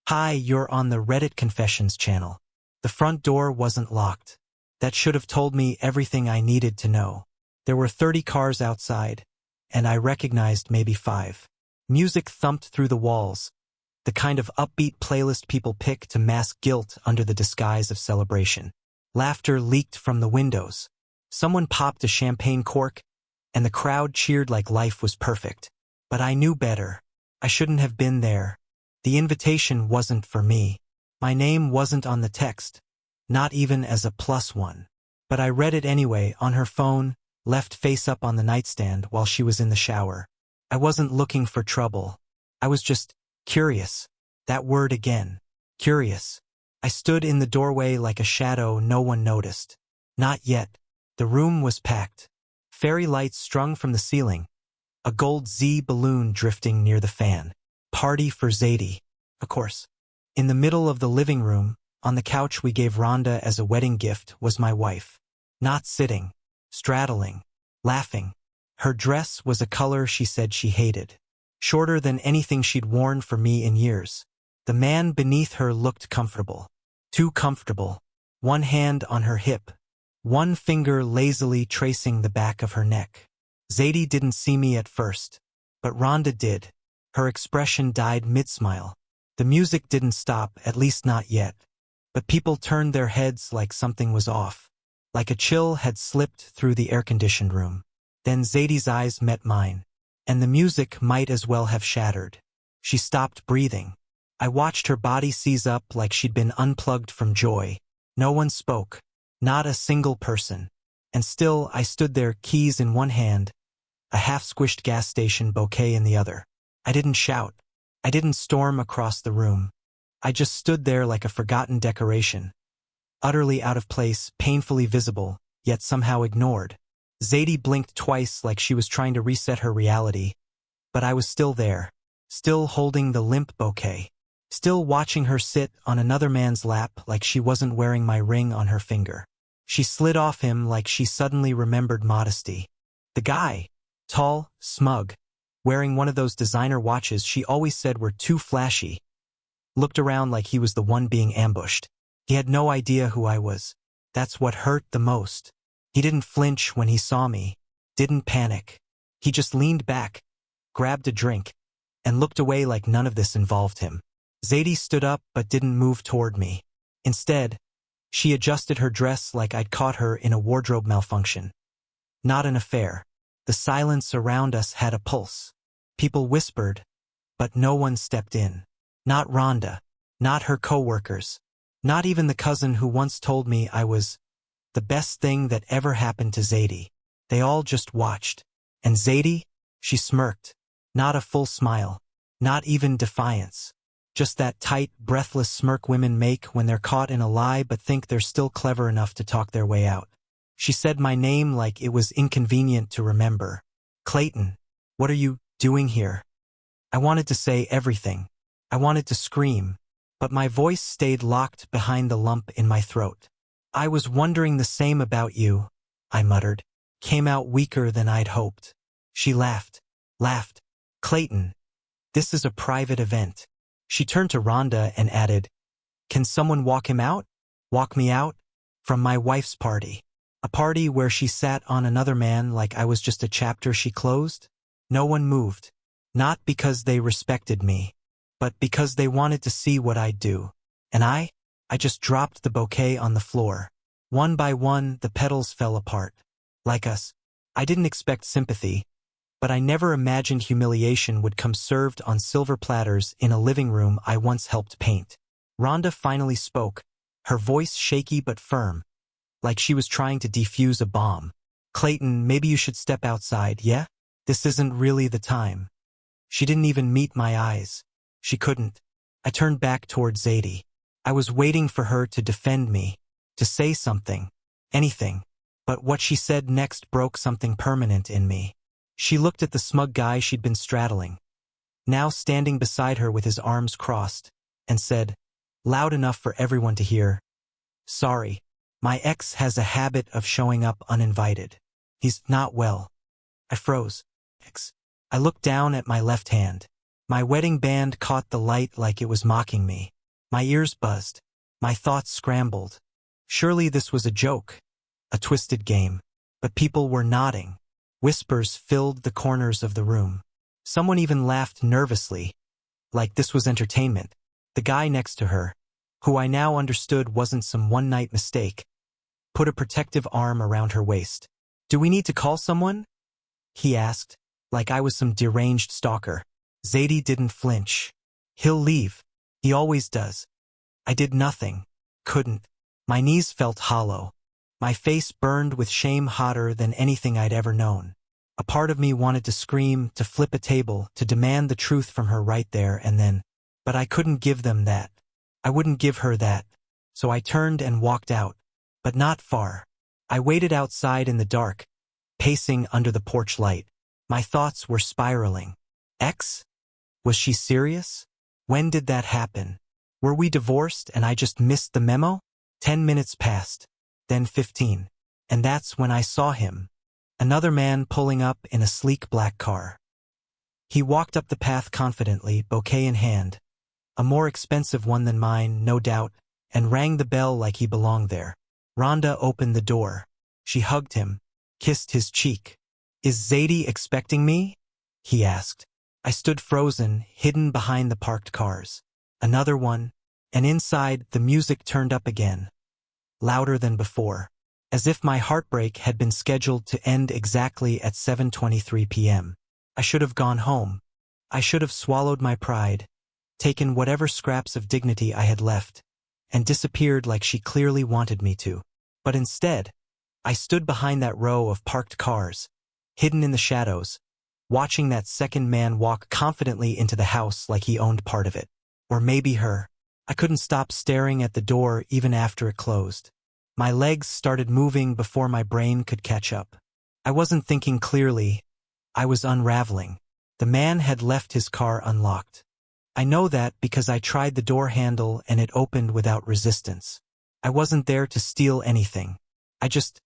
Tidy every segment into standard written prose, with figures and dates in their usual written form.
Hi, you're on the Reddit Confessions channel. The front door wasn't locked. That should have told me everything I needed to know. There were 30 cars outside, and I recognized maybe 5. Music thumped through the walls, the kind of upbeat playlist people pick to mask guilt under the disguise of celebration. Laughter leaked from the windows. Someone popped a champagne cork, and the crowd cheered like life was perfect. But I knew better. I shouldn't have been there. The invitation wasn't for me. My name wasn't on the text, not even as a +1. But I read it anyway on her phone, left face up on the nightstand while she was in the shower. I wasn't looking for trouble. I was just curious. That word again. Curious. I stood in the doorway like a shadow no one noticed. Not yet. The room was packed. Fairy lights strung from the ceiling. A gold Z balloon drifting near the fan. Party for Zadie. Of course. In the middle of the living room, on the couch we gave Rhonda as a wedding gift, was my wife. Not sitting. Straddling. Laughing. Her dress was a color she said she hated. Shorter than anything she'd worn for me in years. The man beneath her looked comfortable. Too comfortable. One hand on her hip. One finger lazily tracing the back of her neck. Zadie didn't see me at first. But Rhonda did. Her expression died mid-smile. The music didn't stop, at least not yet. But people turned their heads like something was off. Like a chill had slipped through the air-conditioned room. Then Zadie's eyes met mine. And the music might as well have shattered. She stopped breathing. I watched her body seize up like she'd been unplugged from joy. No one spoke. Not a single person. And still I stood there, keys in one hand, a half-squished gas station bouquet in the other. I didn't shout. I didn't storm across the room. I just stood there like a forgotten decoration. Utterly out of place, painfully visible, yet somehow ignored. Zadie blinked twice like she was trying to reset her reality. But I was still there. Still holding the limp bouquet. Still watching her sit on another man's lap like she wasn't wearing my ring on her finger. She slid off him like she suddenly remembered modesty. The guy. Tall, smug. Wearing one of those designer watches she always said were too flashy. Looked around like he was the one being ambushed. He had no idea who I was. That's what hurt the most. He didn't flinch when he saw me. Didn't panic. He just leaned back, grabbed a drink, and looked away like none of this involved him. Zadie stood up but didn't move toward me. Instead, she adjusted her dress like I'd caught her in a wardrobe malfunction. Not an affair. The silence around us had a pulse. People whispered, but no one stepped in. Not Rhonda. Not her coworkers. Not even the cousin who once told me I was the best thing that ever happened to Zadie. They all just watched. And Zadie? She smirked. Not a full smile. Not even defiance. Just that tight, breathless smirk women make when they're caught in a lie but think they're still clever enough to talk their way out. She said my name like it was inconvenient to remember. Clayton, what are you doing here? I wanted to say everything. I wanted to scream, but my voice stayed locked behind the lump in my throat. I was wondering the same about you, I muttered. Came out weaker than I'd hoped. She laughed. Laughed. Clayton, this is a private event. She turned to Rhonda and added, can someone walk him out? Walk me out? From my wife's party. A party where she sat on another man like I was just a chapter she closed? No one moved. Not because they respected me, but because they wanted to see what I'd do. And I just dropped the bouquet on the floor. One by one, the petals fell apart. Like us. I didn't expect sympathy, but I never imagined humiliation would come served on silver platters in a living room I once helped paint. Rhonda finally spoke, her voice shaky but firm, like she was trying to defuse a bomb. Clayton, maybe you should step outside, yeah? This isn't really the time. She didn't even meet my eyes. She couldn't. I turned back toward Zadie. I was waiting for her to defend me, to say something, anything. But what she said next broke something permanent in me. She looked at the smug guy she'd been straddling, now standing beside her with his arms crossed, and said, loud enough for everyone to hear, sorry, my ex has a habit of showing up uninvited. He's not well. I froze. Ex. I looked down at my left hand. My wedding band caught the light like it was mocking me. My ears buzzed. My thoughts scrambled. Surely this was a joke, a twisted game. But people were nodding. Whispers filled the corners of the room. Someone even laughed nervously, like this was entertainment. The guy next to her, who I now understood wasn't some one-night mistake, put a protective arm around her waist. "Do we need to call someone?" he asked, like I was some deranged stalker. Zadie didn't flinch. "He'll leave. He always does." I did nothing. Couldn't. My knees felt hollow. My face burned with shame hotter than anything I'd ever known. A part of me wanted to scream, to flip a table, to demand the truth from her right there and then. But I couldn't give them that. I wouldn't give her that. So I turned and walked out. But not far. I waited outside in the dark, pacing under the porch light. My thoughts were spiraling. Ex? Was she serious? When did that happen? Were we divorced and I just missed the memo? 10 minutes passed. Then 15. And that's when I saw him. Another man pulling up in a sleek black car. He walked up the path confidently, bouquet in hand. A more expensive one than mine, no doubt, and rang the bell like he belonged there. Rhonda opened the door. She hugged him, kissed his cheek. "Is Zadie expecting me?" he asked. I stood frozen, hidden behind the parked cars. Another one, and inside the music turned up again. Louder than before, as if my heartbreak had been scheduled to end exactly at 7:23 p.m. I should have gone home. I should have swallowed my pride, taken whatever scraps of dignity I had left, and disappeared like she clearly wanted me to. But instead, I stood behind that row of parked cars, hidden in the shadows, watching that second man walk confidently into the house like he owned part of it. Or maybe her. I couldn't stop staring at the door even after it closed. My legs started moving before my brain could catch up. I wasn't thinking clearly. I was unraveling. The man had left his car unlocked. I know that because I tried the door handle and it opened without resistance. I wasn't there to steal anything. I just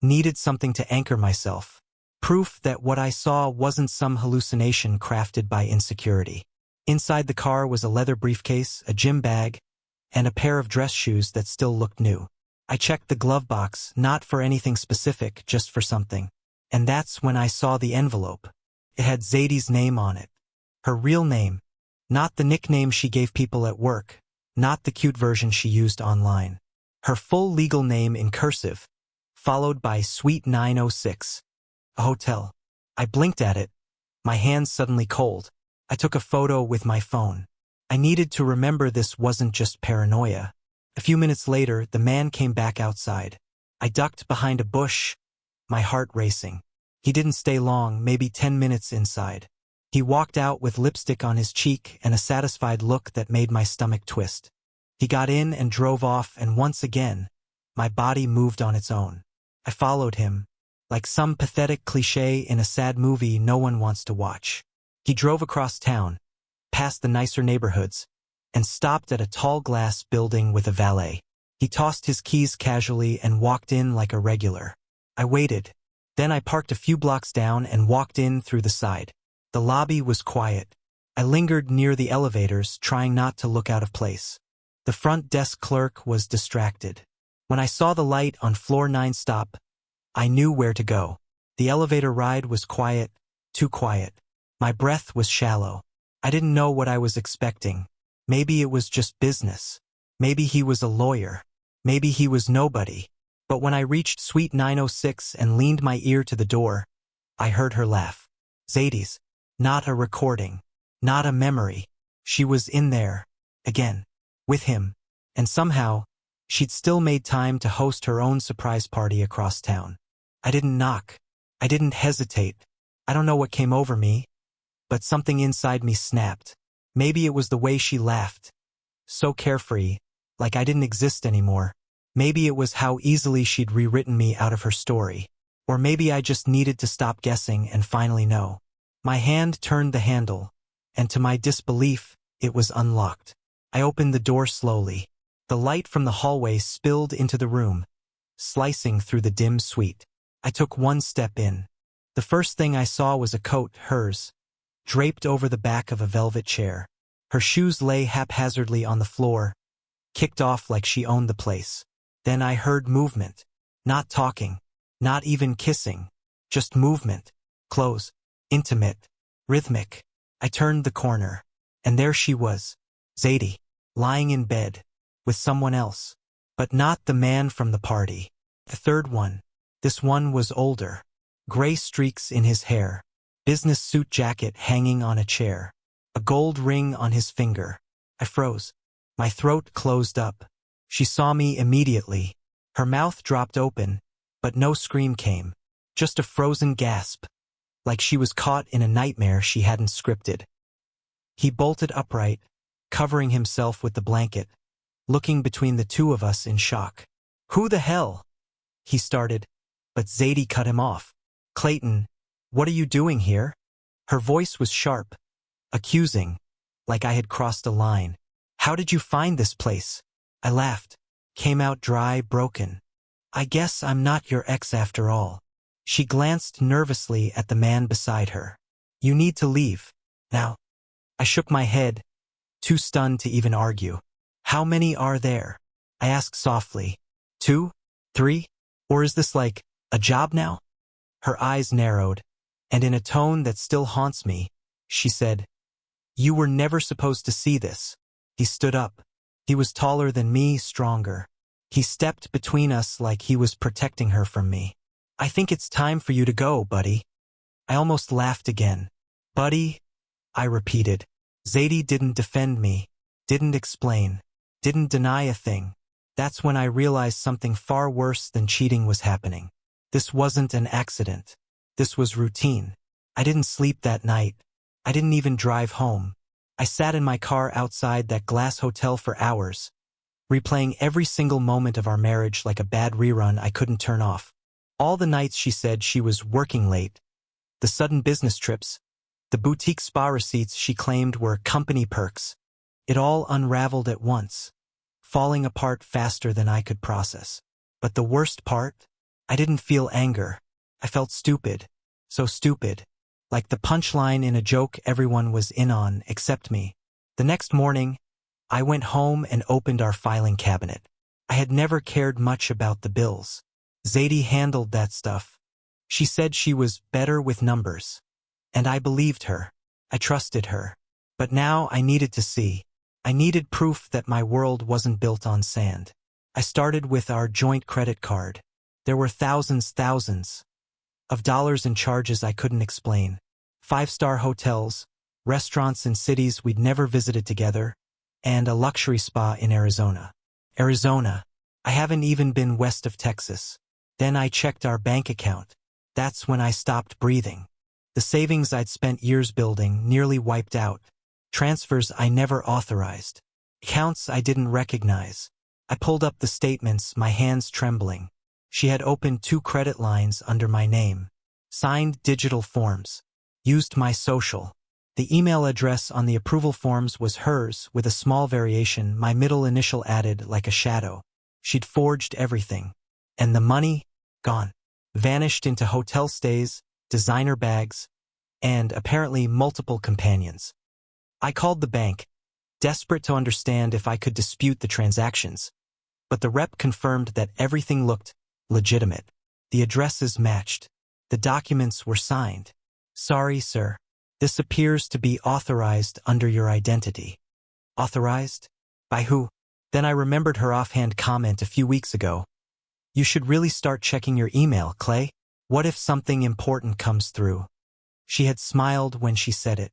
needed something to anchor myself. Proof that what I saw wasn't some hallucination crafted by insecurity. Inside the car was a leather briefcase, a gym bag, and a pair of dress shoes that still looked new. I checked the glove box, not for anything specific, just for something. And that's when I saw the envelope. It had Zadie's name on it. Her real name. Not the nickname she gave people at work. Not the cute version she used online. Her full legal name in cursive, followed by Suite 906. A hotel. I blinked at it. My hands suddenly cold. I took a photo with my phone. I needed to remember this wasn't just paranoia. A few minutes later, the man came back outside. I ducked behind a bush, my heart racing. He didn't stay long, maybe 10 minutes inside. He walked out with lipstick on his cheek and a satisfied look that made my stomach twist. He got in and drove off, and once again, my body moved on its own. I followed him, like some pathetic cliché in a sad movie no one wants to watch. He drove across town, past the nicer neighborhoods, and stopped at a tall glass building with a valet. He tossed his keys casually and walked in like a regular. I waited. Then I parked a few blocks down and walked in through the side. The lobby was quiet. I lingered near the elevators, trying not to look out of place. The front desk clerk was distracted. When I saw the light on floor 9 stop, I knew where to go. The elevator ride was quiet, too quiet. My breath was shallow. I didn't know what I was expecting. Maybe it was just business. Maybe he was a lawyer. Maybe he was nobody. But when I reached Suite 906 and leaned my ear to the door, I heard her laugh. Zadie's. Not a recording. Not a memory. She was in there. Again. With him. And somehow, she'd still made time to host her own surprise party across town. I didn't knock. I didn't hesitate. I don't know what came over me, but something inside me snapped. Maybe it was the way she laughed. So carefree, like I didn't exist anymore. Maybe it was how easily she'd rewritten me out of her story. Or maybe I just needed to stop guessing and finally know. My hand turned the handle, and to my disbelief, it was unlocked. I opened the door slowly. The light from the hallway spilled into the room, slicing through the dim suite. I took one step in. The first thing I saw was a coat, hers, draped over the back of a velvet chair. Her shoes lay haphazardly on the floor, kicked off like she owned the place. Then I heard movement. Not talking. Not even kissing. Just movement. Close. Intimate. Rhythmic. I turned the corner. And there she was. Zadie. Lying in bed. With someone else. But not the man from the party. The third one. This one was older. Gray streaks in his hair. Business suit jacket hanging on a chair. A gold ring on his finger. I froze. My throat closed up. She saw me immediately. Her mouth dropped open, but no scream came. Just a frozen gasp. Like she was caught in a nightmare she hadn't scripted. He bolted upright, covering himself with the blanket, looking between the two of us in shock. "Who the hell?" he started, but Zadie cut him off. "Clayton, what are you doing here?" Her voice was sharp, accusing, like I had crossed a line. "How did you find this place?" I laughed, came out dry, broken. "I guess I'm not your ex after all." She glanced nervously at the man beside her. "You need to leave. Now." I shook my head, too stunned to even argue. "How many are there?" I asked softly. 2? 3? Or is this like a job now? Her eyes narrowed, and in a tone that still haunts me, she said, "You were never supposed to see this." He stood up. He was taller than me, stronger. He stepped between us like he was protecting her from me. "I think it's time for you to go, buddy." I almost laughed again. "Buddy?" I repeated. Zadie didn't defend me, didn't explain, didn't deny a thing. That's when I realized something far worse than cheating was happening. This wasn't an accident. This was routine. I didn't sleep that night. I didn't even drive home. I sat in my car outside that glass hotel for hours, replaying every single moment of our marriage like a bad rerun I couldn't turn off. All the nights she said she was working late, the sudden business trips, the boutique spa receipts she claimed were company perks. It all unraveled at once, falling apart faster than I could process. But the worst part? I didn't feel anger. I felt stupid. So stupid. Like the punchline in a joke everyone was in on except me. The next morning, I went home and opened our filing cabinet. I had never cared much about the bills. Zadie handled that stuff. She said she was better with numbers. And I believed her. I trusted her. But now I needed to see. I needed proof that my world wasn't built on sand. I started with our joint credit card. There were thousands of dollars in charges I couldn't explain. 5-star hotels, restaurants in cities we'd never visited together, and a luxury spa in Arizona. Arizona. I haven't even been west of Texas. Then I checked our bank account. That's when I stopped breathing. The savings I'd spent years building nearly wiped out. Transfers I never authorized. Accounts I didn't recognize. I pulled up the statements, my hands trembling. She had opened 2 credit lines under my name. Signed digital forms. Used my social. The email address on the approval forms was hers, with a small variation, my middle initial added like a shadow. She'd forged everything. And the money? Gone. Vanished into hotel stays, designer bags, and apparently multiple companions. I called the bank, desperate to understand if I could dispute the transactions. But the rep confirmed that everything looked legitimate. The addresses matched. The documents were signed. "Sorry, sir. This appears to be authorized under your identity." Authorized? By who? Then I remembered her offhand comment a few weeks ago. "You should really start checking your email, Clay. What if something important comes through?" She had smiled when she said it.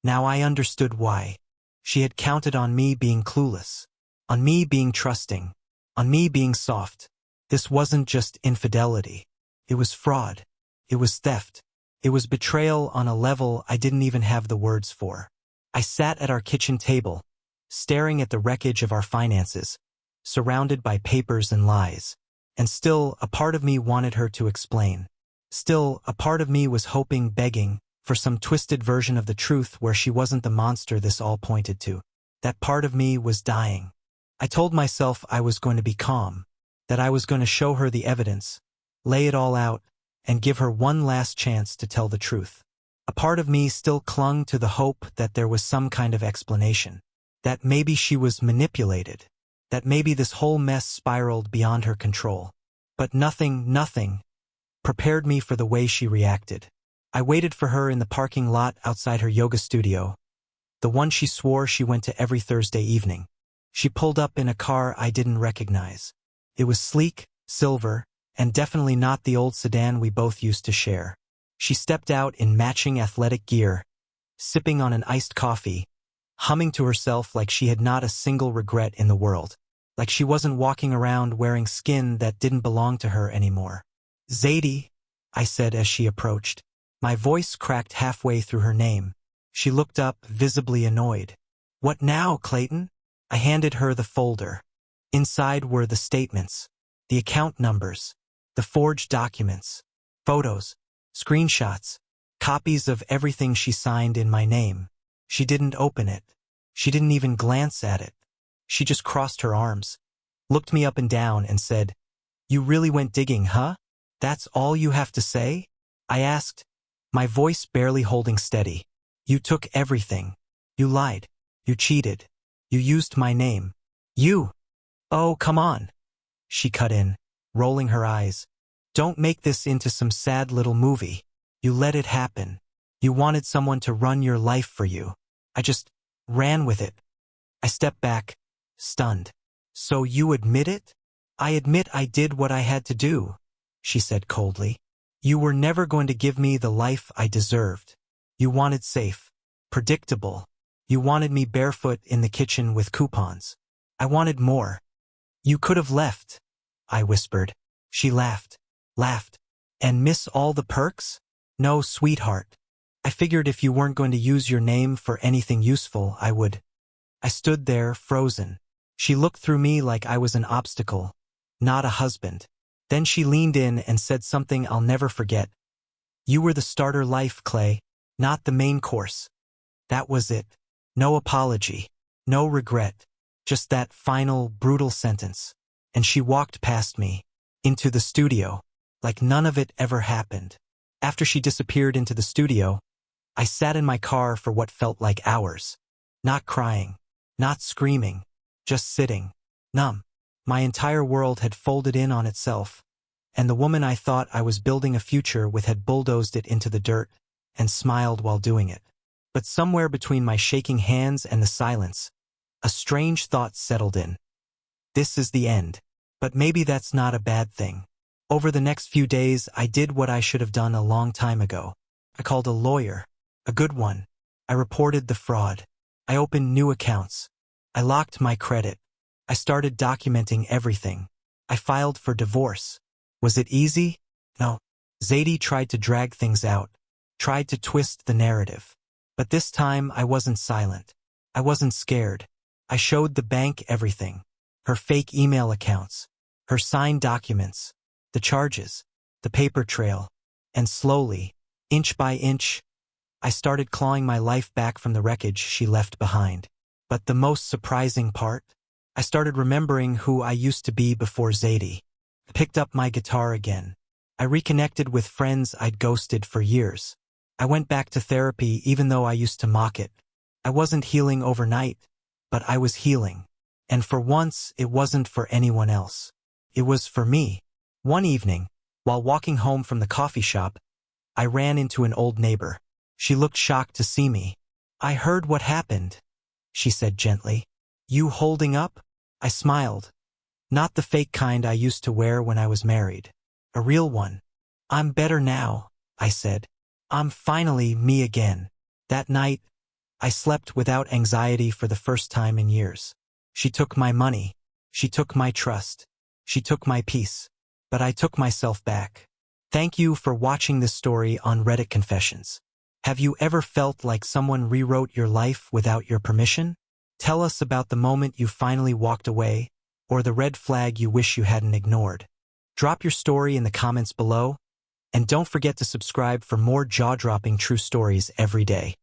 Now I understood why. She had counted on me being clueless, on me being trusting, on me being soft. This wasn't just infidelity. It was fraud. It was theft. It was betrayal on a level I didn't even have the words for. I sat at our kitchen table, staring at the wreckage of our finances, surrounded by papers and lies. And still, a part of me wanted her to explain. Still, a part of me was hoping, begging, for some twisted version of the truth where she wasn't the monster this all pointed to. That part of me was dying. I told myself I was going to be calm, that I was going to show her the evidence, lay it all out, and give her one last chance to tell the truth. A part of me still clung to the hope that there was some kind of explanation, that maybe she was manipulated, that maybe this whole mess spiraled beyond her control. But nothing prepared me for the way she reacted. I waited for her in the parking lot outside her yoga studio, the one she swore she went to every Thursday evening. She pulled up in a car I didn't recognize. It was sleek, silver, and definitely not the old sedan we both used to share. She stepped out in matching athletic gear, sipping on an iced coffee, humming to herself like she had not a single regret in the world, like she wasn't walking around wearing skin that didn't belong to her anymore. "Zadie," I said as she approached. My voice cracked halfway through her name. She looked up, visibly annoyed. "What now, Clayton?" I handed her the folder. Inside were the statements, the account numbers, the forged documents, photos, screenshots, copies of everything she signed in my name. She didn't open it. She didn't even glance at it. She just crossed her arms, looked me up and down, and said, "You really went digging, huh? That's all you have to say?" I asked, my voice barely holding steady. "You took everything. You lied. You cheated. You used my name. You—" "Oh, come on," she cut in, rolling her eyes. "Don't make this into some sad little movie. You let it happen. You wanted someone to run your life for you. I just ran with it." I stepped back, stunned. "So you admit it?" "I admit I did what I had to do," she said coldly. "You were never going to give me the life I deserved. You wanted safe, predictable. You wanted me barefoot in the kitchen with coupons. I wanted more. You could have left," I whispered. She laughed. "And miss all the perks?" "No, sweetheart. I figured if you weren't going to use your name for anything useful, I would." I stood there, frozen. She looked through me like I was an obstacle, not a husband. Then she leaned in and said something I'll never forget. "You were the starter life, Clay, not the main course." That was it. No apology, no regret, just that final, brutal sentence. And she walked past me, into the studio, like none of it ever happened. After she disappeared into the studio, I sat in my car for what felt like hours. Not crying, not screaming, just sitting, numb. My entire world had folded in on itself, and the woman I thought I was building a future with had bulldozed it into the dirt and smiled while doing it. But somewhere between my shaking hands and the silence, a strange thought settled in. This is the end. But maybe that's not a bad thing. Over the next few days, I did what I should have done a long time ago. I called a lawyer, a good one. I reported the fraud. I opened new accounts. I locked my credit. I started documenting everything. I filed for divorce. Was it easy? No. Zadie tried to drag things out, tried to twist the narrative. But this time I wasn't silent. I wasn't scared. I showed the bank everything. Her fake email accounts, her signed documents, the charges, the paper trail. And slowly, inch by inch, I started clawing my life back from the wreckage she left behind. But the most surprising part? I started remembering who I used to be before Zadie. I picked up my guitar again. I reconnected with friends I'd ghosted for years. I went back to therapy even though I used to mock it. I wasn't healing overnight, but I was healing. And for once, it wasn't for anyone else. It was for me. One evening, while walking home from the coffee shop, I ran into an old neighbor. She looked shocked to see me. "I heard what happened," she said gently. "You holding up?" I smiled. Not the fake kind I used to wear when I was married. A real one. "I'm better now," I said. "I'm finally me again." That night, I slept without anxiety for the first time in years. She took my money. She took my trust. She took my peace. But I took myself back. Thank you for watching this story on Reddit Confessions. Have you ever felt like someone rewrote your life without your permission? Tell us about the moment you finally walked away, or the red flag you wish you hadn't ignored. Drop your story in the comments below, and don't forget to subscribe for more jaw-dropping true stories every day.